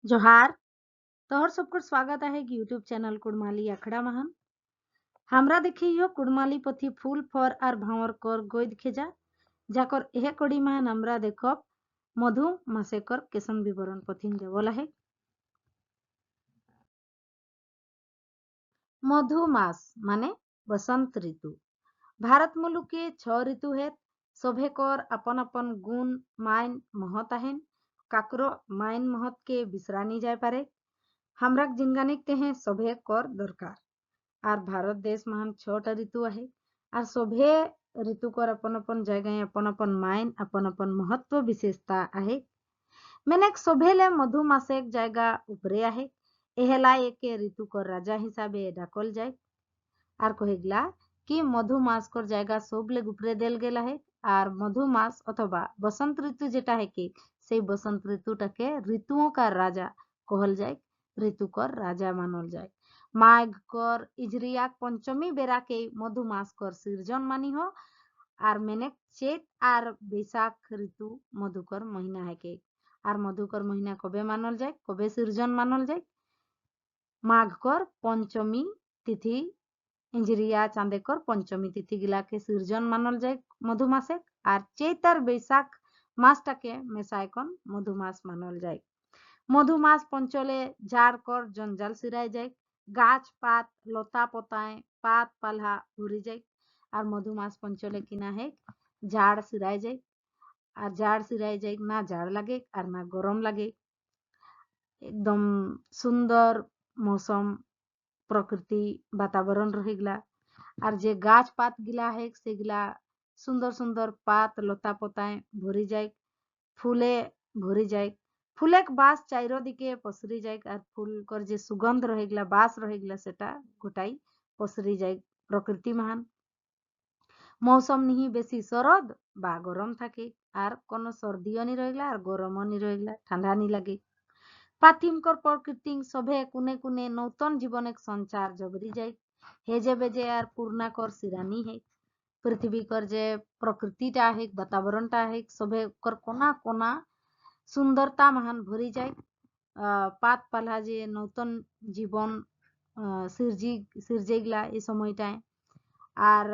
जोहार तोहर सबकर स्वागत है यूट्यूब चैनल कुड़माली अखड़ा महान। हमरा देखी यो कुड़माली पथी फूल फर आर भावर कर गोद खेजा जाकर एहे कड़ी महान हमरा देखब मधु मासेकर केसन विवरण पथिन देवल है। मधु मास माने बसंत ऋतु। भारत मुलुके 6 ऋतु है। सभे कर अपन अपन गुण मायन महत आहेन। काकरो मायन महत के बिसरानी जाय पारे। हमरा जिनगानिक तेहे सभे कर दरकार। आर भारत देश महान 6टा ऋतु आहे। आर सभे ऋतु कर अपन अपन जगह अपन अपन मायन अपन अपन महत्व विशेषता आहे। मैंने सभेले मधु मासे जायगा उपरे आहे। एहेला एके ऋतु कर राजा हिसाबे डाकल जाय। आर कहेगला कि मधु मास कर जायगा सबले उपरे देल गेला है। আর মধু মাস অথবা বসন্ত ঋতু যেটা है कि সেই বসন্ত ঋতুটাকে ঋতুओं का राजा कहल जाए, ऋतु कर राजा मानल जाए। माघ कर इजरिया पंचमी बेरा के मधु मास कर सृजन मानी हो। আর मेने चेत आर बैसाख ऋतु मधुकर महीना है के। আর मधुकर महीना कबे मानल जाए, कबे सृजन मानल जाए? माघ कर पंचमी तिथि इंजरिया चांदेकर पंचमी तिथि गिला के सृजन मानल जाए मधुमासे। और चैतर बैसाख मासटाके मेसायकन मधुमास मानल जाए। मधुमास पंचले झाड़ कर जंजाल सिराय जाए। गाछ पात लता पताए पात पाल्हा भरी जाए। और मधुमास पंचले किना है झाड़ सिराय जाए। और झाड़ सिराय जाए ना झाड़ लगे और ना गरम लगे। एकदम सुंदर मौसम प्रकृति वातावरण रहेगला। और जे गाछ पात गिला है सेगिला सुंदर सुंदर पात लता पताए भरी जाए। फूले भरी जाए। फूले के बास चारो दिके पसरी जाए। और फूल कर जे सुगंध रहेगला बास रहेगला सेटा गोटाई पसरी जाए प्रकृति महान। मौसम नहीं बेसी सरद बा गरम थाके। और कोनो सर्दियों नहीं रहेगला और गरमो नहीं रहेगला, ठंडा नहीं लगे। पाथिमकर प्रकृति सभे कुने कुने नूतन जीवन एक संचार जबरी जाए। हेजे बेजे और पूर्णा कर सिरानी है। पृथ्वी कर जे प्रकृतिटा है वातावरणटा है सभे कर कोना कोना सुंदरता महान भरी जाए। पात पाल्हा जे नूतन जीवन सिरजेगला ए সময়টায়। আর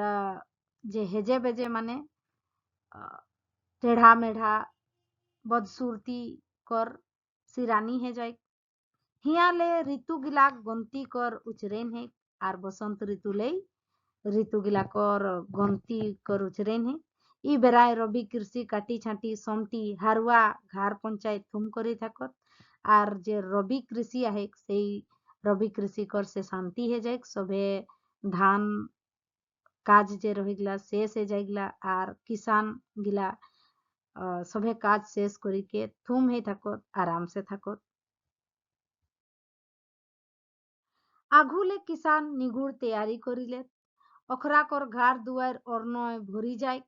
যে হেজে বেজে মানে টেढ़ा मेढ़ा बदसूरती कर सिरानी है जाए। हियाले ऋतु गिला गंती कर उचरेन है। और बसंत ऋतु ले ऋतु गिला कर गंती कर उचरेन है। ई बेराय रवि कृषि काटी छाटी समटी हारुआ घार पंचायत थुम करी थाकत। और जे रवि कृषि आहे से रवि कृषि कर से शांति है जाए। सभे धान काज जे रहिगला शेष है जाएगला। और किसान गिला सभे काज शेष करी के थुम है थाकत आराम से थाकत। आघुले किसान निगुड़ तैयारी करिले। अखरा कर घर दुआर अर्न भरी जाए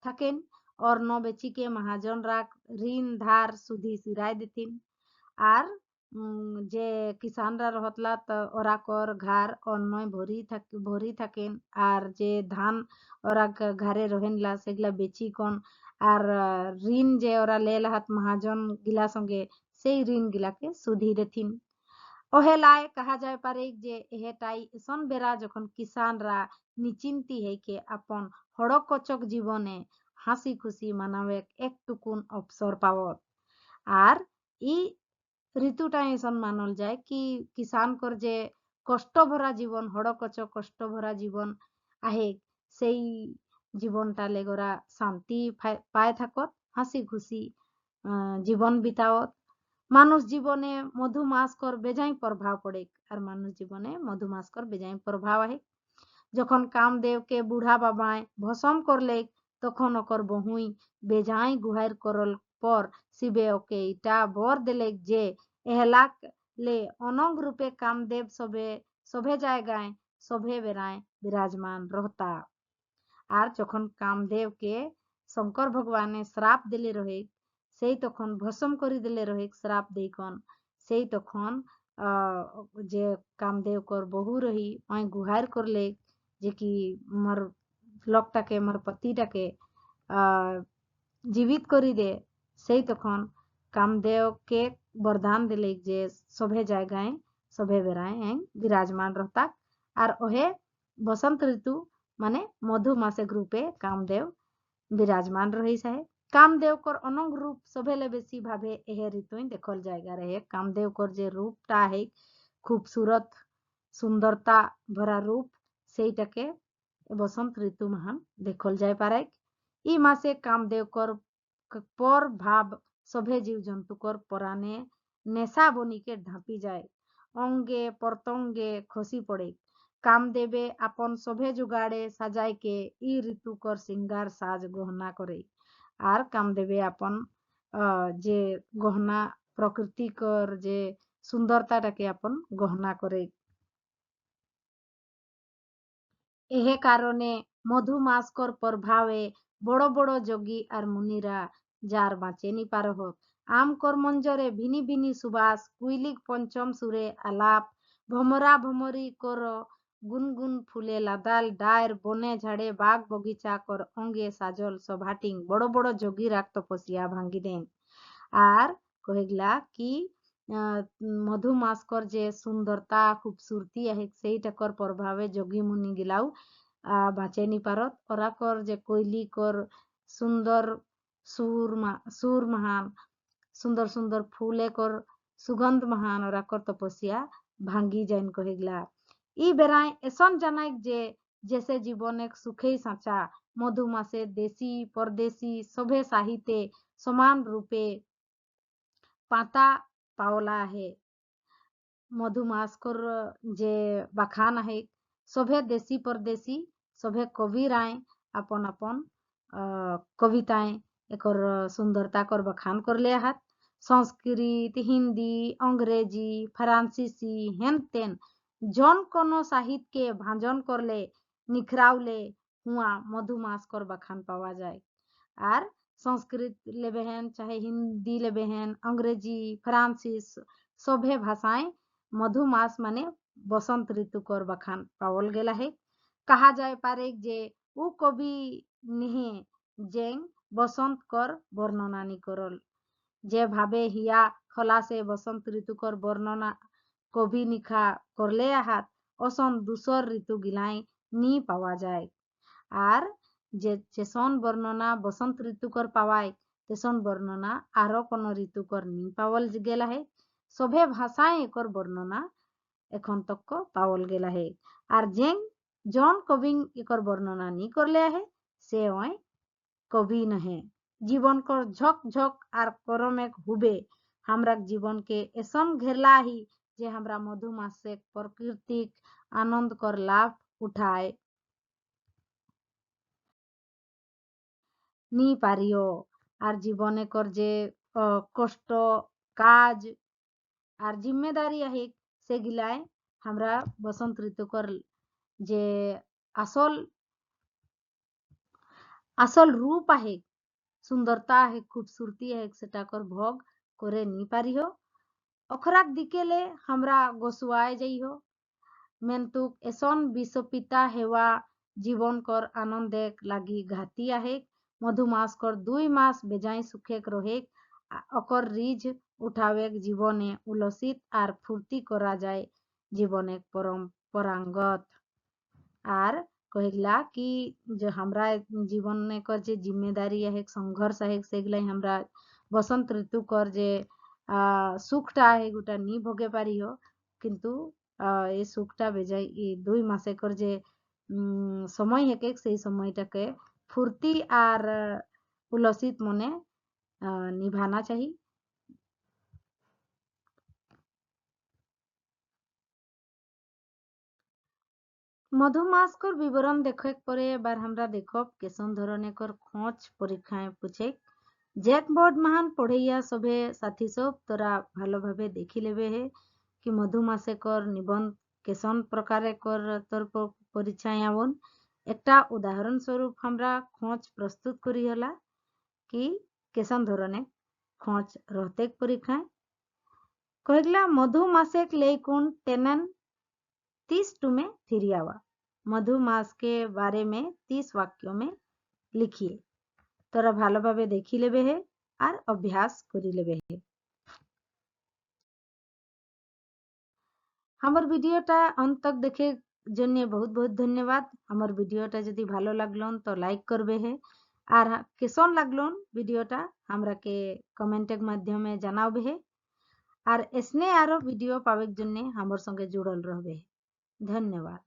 थाकेन। अर्न बेची के महाजन राख ऋण धार सुधी सिराय देथिन। আর যে কিষানরা রহতলা তো ওরা কর ঘর অন্য ভরি থাকেন। আর যে ধান ওরা ঘরে রহেনলা সেগুলা বেচি কোন। আর ঋণ যে ওরা লেলাহাত মহাজন গিলা সঙ্গে সেই ঋণ গিলাকে সুধি দেথিন। ওহেলায় কাহা যায় পারে যে এহেটাই এসন বেড়া যখন কিষানরা নিচিন্তি হেকে আপন হড়ক কচক জীবনে হাসি খুশি মানাবে একটুকুন অবসর পাওয়াত। আর ই ঋতুটা এসন মানল যায় কি কিষান কর যে কষ্ট ভরা জীবন হড়কচ কষ্ট ভরা জীবন আহে সেই জীবনটা লেগরা শান্তি পায় থাকত হাসি খুশি জীবন বিতাওত। মানুষ জীবনে মধুমাস কর বেজাই প্রভাব পড়ে। আর মানুষ জীবনে মধুমাস কর বেজাই প্রভাব আহে। যখন কামদেবকে বুড়া বাবায় ভসম করলে তখন ওকর বহুই বেজাই গুহার করল পর শিবে ওকে ইটা বর দিলে যে এহলাক ले অনঙ্গ রূপে কামদেব সভে জায়গায় সভে বেড়ায় বিরাজমান রহতা। আর যখন কামদেবকে শঙ্কর ভগবানে শ্রাপ দিলে রহে সেই তখন ভসম করে দিলে রহে শ্রাপ দেইকন। সেই তখন যে কামদেব কর বহু রহি ওই গুহার করলে যে কি মোর লোকটাকে মোর পতিটাকে জীবিত করি দে। সেই তখন কামদেবকে वरदान दिले जे सभे जगह सभे बेराए विराजमान रहता और ओहे बसंत ऋतु माने मधु मासे रूपे कामदेव विराजमान रही है। कामदेव कर अनंग रूप सभेले बेसी भावे एहे ऋतु देखल जाएगा रहे। कामदेव कर जे रूपटा है खूबसूरत सुंदरता भरा रूप सेटाके बसंत ऋतु महान देखल जाय पारे। ई मासे कामदेव कर पर भाव सभे जीव जंतु कर पराने नेशा बनी के ढापी जाए, अंगे प्रत्यंगे खसी पड़े। कामदेवे अपन सभे जुगाड़े सजाय के ई ऋतु कर श्रृंगार साज गहना करे और कामदेवे अपन जे गहना प्रकृति कर जे सुंदरताटाके अपन गहना करे। एहे कारणे मधुमास्कर प्रभावे बड़ बड़ जोगी और मुनिरा जार बाँचे नी पारहत। आम कर मंजरे भिनी भिनी सुबास कुइलिक पंचम सुरे आलाप भमरा भमरी कर गुनगुन फुले लादाल डायर बने झाड़े बाग बगीचा कर अंगे साजल सभाटिंग बड़ बड़ जोगी राख तपस्या भांगी देन। আর কহিলা কি মধুমাস্কর যে সুন্দরতা खूबसूरती आहे সেইটাকর প্রভাবে যোগী মুনি গিলাও বাঁচে নি পারত। ওরাকর যে কৈলি কর সুন্দর সুর মহান সুন্দর সুন্দর ফুলে কর সুগন্ধ মহান ওরাকর তপস্যা ভাঙ্গি যাইন কহিগলা। ই বেড়ায় এসন জানাইক যে जैसे जीवन एक सुखे साचा मधुमासे देशी परदेशी सभे साहित्य समान रूपे पाता पावला आहे। मधुमास्कर जे बखान आहे सभे देशी परदेशी सभे कवि राय अपन अपन कविताएं एकर सुंदरता कर बखान करले आहात। संस्कृत हिंदी अंग्रेजी फ्रांसीसी हेन तेन जौन कोनो साहित्य के भांजन करले निखरावले हुआ मधुमास्कर बखान पावा जाए। और संस्कृत लेबेहन चाहे हिंदी लेबेहन अंग्रेजी फ्रांसीस सभे भाषाएं मधुमास माने बसंत ऋतु कर बखान पावल गेला है। कहा जाए पारे जे उ कवि निहे जेंग बसंत कर वर्णना नी करल जे भावे हिया खला से बसंत ऋतु कर वर्णना कवि निखा करले आहात असन दूसर ऋतु गिलाई नी पावा जाए। আর যে যেসন বর্ণনা বসন্ত ঋতুকর পাওয়ায় তেসন বর্ণনা আরো কোন ঋতুকর নি পাওয়াল গেলা হে। সভে ভাষায় একর বর্ণনা এখন তক পাওয়াল গেলা হে। আর যেং জন কবি একর বর্ণনা নি করলে হে সে ওই কবি নহে। জীবন কর ঝক ঝক আর করমেক হুবে हमरा जीवन के एसन घेरला ही जे हमरा मधुमासे प्राकृतिक आनंद कर लाभ उठाए नी पारियो। আর জীবনে কর যে কষ্ট কাজ আর জিম্মেদারি आहे সেগুলাই আমরা বসন্ত ঋতু কর যে আসল আসল रूप आहे सुंदरता आहे खूबसूरती आहे सेटा कर भोग करे नी पारियो। ओखराक दिकेले हमरा गोसुआय जाइयो मेंतुक एसन विश्वपिता हेवा जीवन कर आनंद लागी घाती आहे। मधुमास कर 2 मास बेजाई सुखेक रहे अकर रीझ उठावे जीवने उलसित आर फूर्ति करा जाए जीवने परंपरागत। आर कहला कि जो हमरा जीवन में कर जे जिम्मेदारी है संघर्ष है सेगलाई हमरा बसंत ऋतु कर जे सुखटा है गोटा नी भोगे पारी हो किंतु এই সুখটা বেজায় এই 2 মাসে কর যে সময় হেকে সেই সময়টাকে ফুর্তি আর উল্লসিত মনে নিভানা চাহি। मधुमास कर विवरण देखे परे एबार हमरा देखब केसन धरने कर खोज परीक्षाएं पूछे जैक बोर्ड महान पढ़ैया सभे साथी सब तोरा ভালোভাবে দেখি लेबे है कि मधुमासे कर निबंध केसन प्रकारे कर तोर परीक्षाएं आवन। একটা উদাহরণ স্বরূপ আমরা खोज प्रस्तुत करी हला कि केसन धरने खोज रहते परीक्षाएं कहला मधुमासे लेकुन टेनन 30 टुमे थिरियावा मधुमास के बारे में 30 वाक्यों में लिखिए। तोरा ভালোভাবে দেখি लेबे है और अभ्यास करी लेबे है। আমার ভিডিওটা অন্ত तक দেখে জন্য বহুত বহুত ধন্যবাদ। আমার ভিডিওটা যদি ভালো লাগলো তো লাইক করবে হে, আর কেসন লাগলো ভিডিওটা আমরাকে কমেন্টের মাধ্যমে জানাবে হে, আর এসনে আরো ভিডিও পাওয়ার জন্য আমার সঙ্গে জুড়ল রহবে। ধন্যবাদ।